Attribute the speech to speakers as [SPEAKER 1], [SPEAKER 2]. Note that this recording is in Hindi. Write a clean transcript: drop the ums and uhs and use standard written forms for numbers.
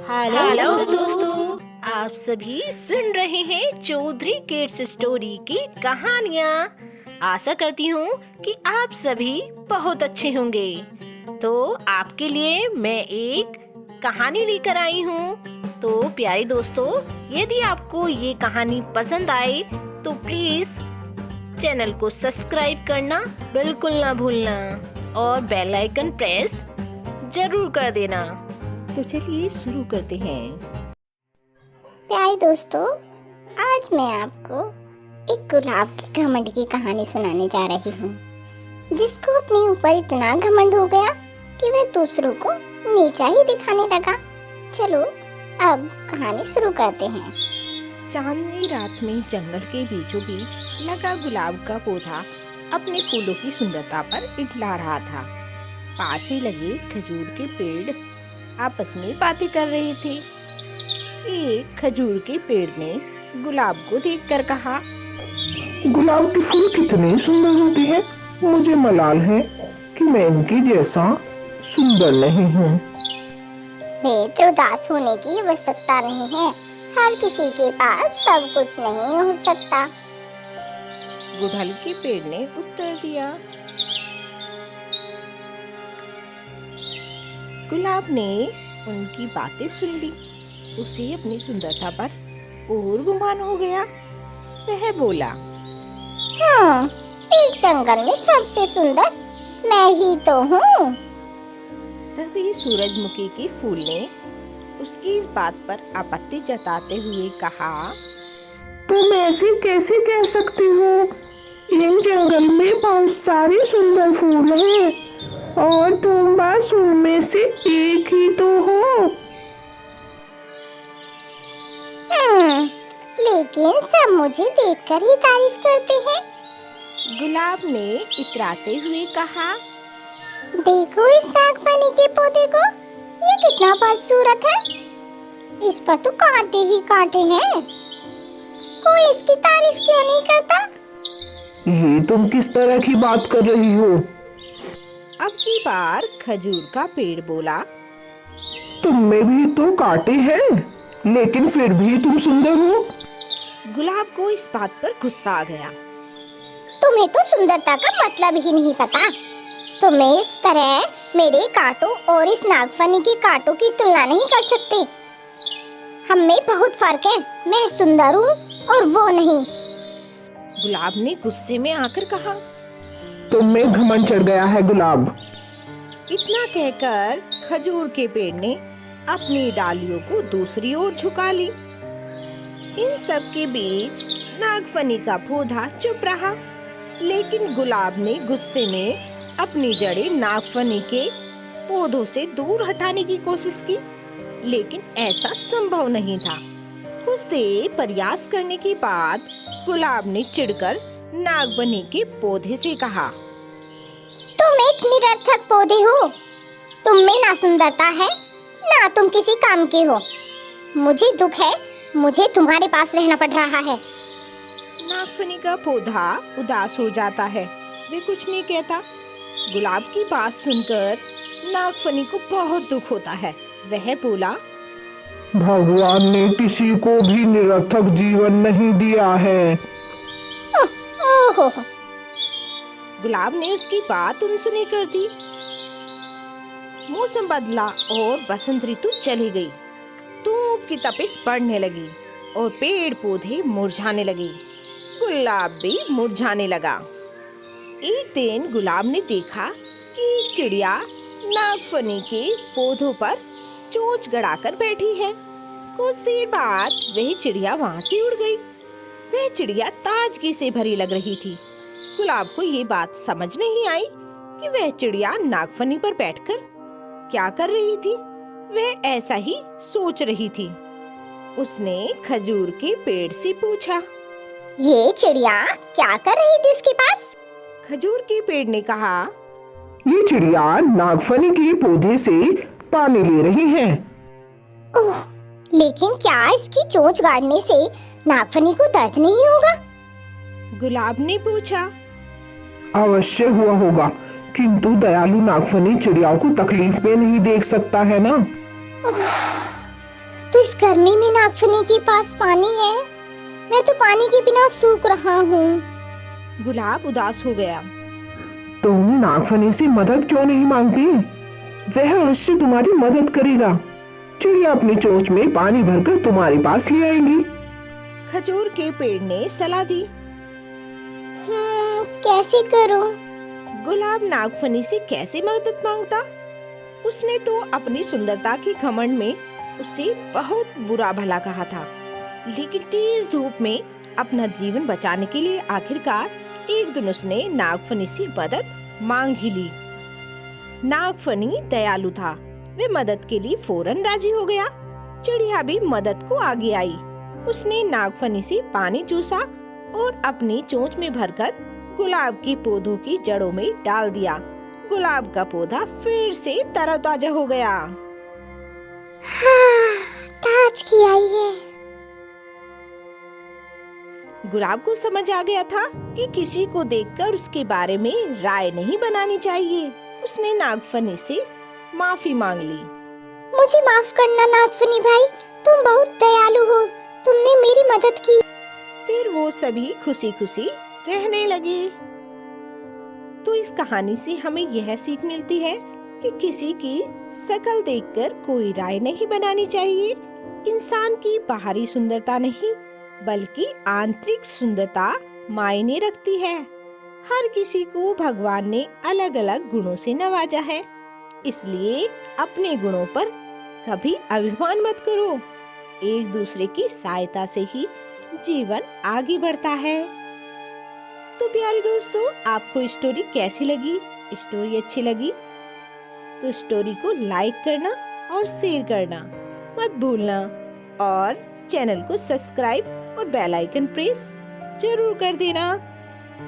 [SPEAKER 1] हेलो दोस्तों, आप सभी सुन रहे हैं चौधरी किड्स स्टोरी की कहानियाँ। आशा करती हूँ कि आप सभी बहुत अच्छे होंगे। तो आपके लिए मैं एक कहानी लेकर आई हूँ। तो प्यारे दोस्तों, यदि आपको ये कहानी पसंद आए तो प्लीज चैनल को सब्सक्राइब करना बिल्कुल ना भूलना और बेल आइकन प्रेस जरूर कर देना। तो चलिए शुरू करते हैं।
[SPEAKER 2] प्यारे दोस्तों, आज मैं आपको एक गुलाब की घमंड की कहानी सुनाने जा रही हूँ, जिसको अपने ऊपर इतना घमंड हो गया कि वह दूसरों को नीचा ही दिखाने लगा। चलो अब कहानी शुरू करते हैं।
[SPEAKER 1] चांदनी रात में जंगल के बीचों बीच लगा गुलाब का पौधा अपने फूलों की सुंदरता पर इठला रहा था। पास ही लगे खजूर के पेड़ आपस में बातें कर रहे थे। एक खजूर के पेड़ ने गुलाब को देखकर कहा,
[SPEAKER 3] गुलाब के फूल कितने सुंदर होते हैं। मुझे मलाल है कि मैं इनके जैसा सुंदर नहीं हूँ।
[SPEAKER 2] बेहद उदास होने की आवश्यकता नहीं है। हर किसी के पास सब कुछ नहीं हो सकता।
[SPEAKER 1] गुड़हल के पेड़ ने उत्तर दिया। गुलाब ने उनकी बातें सुन ली। उसे अपनी सुंदरता पर और गुमान हो गया। वह बोला,
[SPEAKER 2] इस जंगल में सबसे सुंदर मैं ही तो हूँ।
[SPEAKER 1] तभी सूरजमुखी के फूल ने उसकी इस बात पर आपत्ति जताते हुए कहा,
[SPEAKER 3] तुम ऐसे कैसे कह सकती हो? इन जंगल में बहुत सारे सुंदर फूल हैं और तुम बस उनमें से एक ही तो हो।
[SPEAKER 2] लेकिन सब मुझे देखकर ही तारीफ करते हैं।
[SPEAKER 1] गुलाब ने इतराते हुए कहा,
[SPEAKER 2] देखो इस नागफनी के पौधे को, ये कितना बदसूरत है। इस पर तो कांटे ही कांटे हैं। कोई इसकी तारीफ क्यों नहीं करता?
[SPEAKER 3] ये तुम किस तरह की बात कर रही हो?
[SPEAKER 1] अब की बार खजूर का पेड़ बोला,
[SPEAKER 3] तुम में भी तो कांटे हैं, लेकिन फिर भी तुम सुंदर हो।
[SPEAKER 1] गुलाब को इस बात पर गुस्सा आ गया।
[SPEAKER 2] तुम्हें तो सुंदरता का मतलब ही नहीं पता। तुम्हें इस तरह मेरे कांटों और इस नागफनी के कांटों की तुलना नहीं कर सकते। हम में बहुत फर्क है। मैं सुंदर हूँ और वो नहीं।
[SPEAKER 1] गुलाब ने गुस्से में आकर कहा।
[SPEAKER 3] तुम में घमंड चढ़ गया है गुलाब।
[SPEAKER 1] इतना कहकर खजूर के पेड़ ने अपनी डालियों को दूसरी ओर झुका ली। इन सब के बीच नागफनी का पौधा चुप रहा, लेकिन गुलाब ने गुस्से में अपनी जड़ें नागफनी के पौधों से दूर हटाने की कोशिश की, लेकिन ऐसा संभव नहीं था। कुछ देर प्रयास करने के बाद गुलाब ने चिढ़कर नागफनी के पौधे से कहा,
[SPEAKER 2] तुम एक निरर्थक पौधे हो। तुम में ना सुंदरता है, ना तुम किसी काम के हो। मुझे दुख है, मुझे तुम्हारे पास रहना पड़ रहा है।
[SPEAKER 1] नागफनी का पौधा उदास हो जाता है, वे कुछ नहीं कहता। गुलाब की बात सुनकर नागफनी को बहुत दुख होता है। वह बोला,
[SPEAKER 3] भगवान ने किसी को भी निरर्थक जीवन नहीं दिया है।
[SPEAKER 2] ओहो।
[SPEAKER 1] गुलाब ने उसकी बात अनसुनी कर दी। मौसम बदला और बसंत ऋतु चली गई। धूप की तपिश बढ़ने लगी और पेड़ पौधे मुरझाने लगे। गुलाब भी मुरझाने लगा। एक दिन गुलाब ने देखा कि एक चिड़िया नागफनी के पौधों पर चोंच गड़ाकर बैठी है। कुछ देर बाद वह चिड़िया वहां से उड़ गई। वह चिड़िया ताजगी से भरी लग रही थी। गुलाब को ये बात समझ नहीं आई कि वह चिड़िया नागफनी पर बैठकर क्या कर रही थी। वह ऐसा ही सोच रही थी। उसने खजूर के पेड़ से पूछा,
[SPEAKER 2] ये चिड़िया क्या कर रही थी उसके पास?
[SPEAKER 1] खजूर के पेड़ ने कहा,
[SPEAKER 3] ये चिड़िया नागफनी के पौधे से पानी ले रही है।
[SPEAKER 2] ओह, लेकिन क्या इसकी चोंच गाड़ने से नागफनी को दर्द नहीं होगा?
[SPEAKER 1] गुलाब ने पूछा।
[SPEAKER 3] अवश्य हुआ होगा, किंतु दयालु नागफनी चिड़ियाओं को तकलीफ में नहीं देख सकता है ना।
[SPEAKER 2] तो इस गर्मी में नागफनी के पास पानी है? मैं तो पानी के बिना सूख रहा हूँ।
[SPEAKER 1] गुलाब उदास हो गया।
[SPEAKER 3] तुम नागफनी से मदद क्यों नहीं मांगती? वह अवश्य तुम्हारी मदद करेगा। चिड़िया अपनी चोंच में पानी भरकर तुम्हारे पास ले आएगी।
[SPEAKER 1] खजूर के पेड़ ने सलाह दी।
[SPEAKER 2] कैसे करूँ?
[SPEAKER 1] गुलाब नागफनी से कैसे मदद मांगता? उसने तो अपनी सुंदरता के घमंड में उसे बहुत बुरा भला कहा था, लेकिन तेज धूप में अपना जीवन बचाने के लिए आखिरकार एक दिन उसने नागफनी से मदद मांग ही ली। नागफनी दयालु था, वे मदद के लिए फौरन राजी हो गया। चिड़िया भी मदद को आगे आई। उसने नागफनी से पानी चूसा और अपनी चोंच में भरकर गुलाब के पौधों की जड़ों में डाल दिया। गुलाब का पौधा फिर से तरोताजा हो गया।
[SPEAKER 2] ताज की आई है।
[SPEAKER 1] गुलाब को समझ आ गया था कि किसी को देखकर उसके बारे में राय नहीं बनानी चाहिए। उसने नागफनी से माफी मांग ली।
[SPEAKER 2] मुझे माफ करना नागफनी भाई, तुम बहुत दयालु हो, तुमने मेरी मदद की।
[SPEAKER 1] फिर वो सभी खुशी खुशी रहने लगे। तो इस कहानी से हमें यह सीख मिलती है कि किसी की शक्ल देखकर कोई राय नहीं बनानी चाहिए। इंसान की बाहरी सुंदरता नहीं बल्कि आंतरिक सुंदरता मायने रखती है। हर किसी को भगवान ने अलग अलग गुणों से नवाजा है, इसलिए अपने गुणों पर कभी अभिमान मत करो। एक दूसरे की सहायता से ही जीवन आगे बढ़ता है। तो प्यारे दोस्तों, आपको स्टोरी कैसी लगी? स्टोरी अच्छी लगी तो स्टोरी को लाइक करना और शेयर करना मत भूलना, और चैनल को सब्सक्राइब और बेल आइकन प्रेस जरूर कर देना।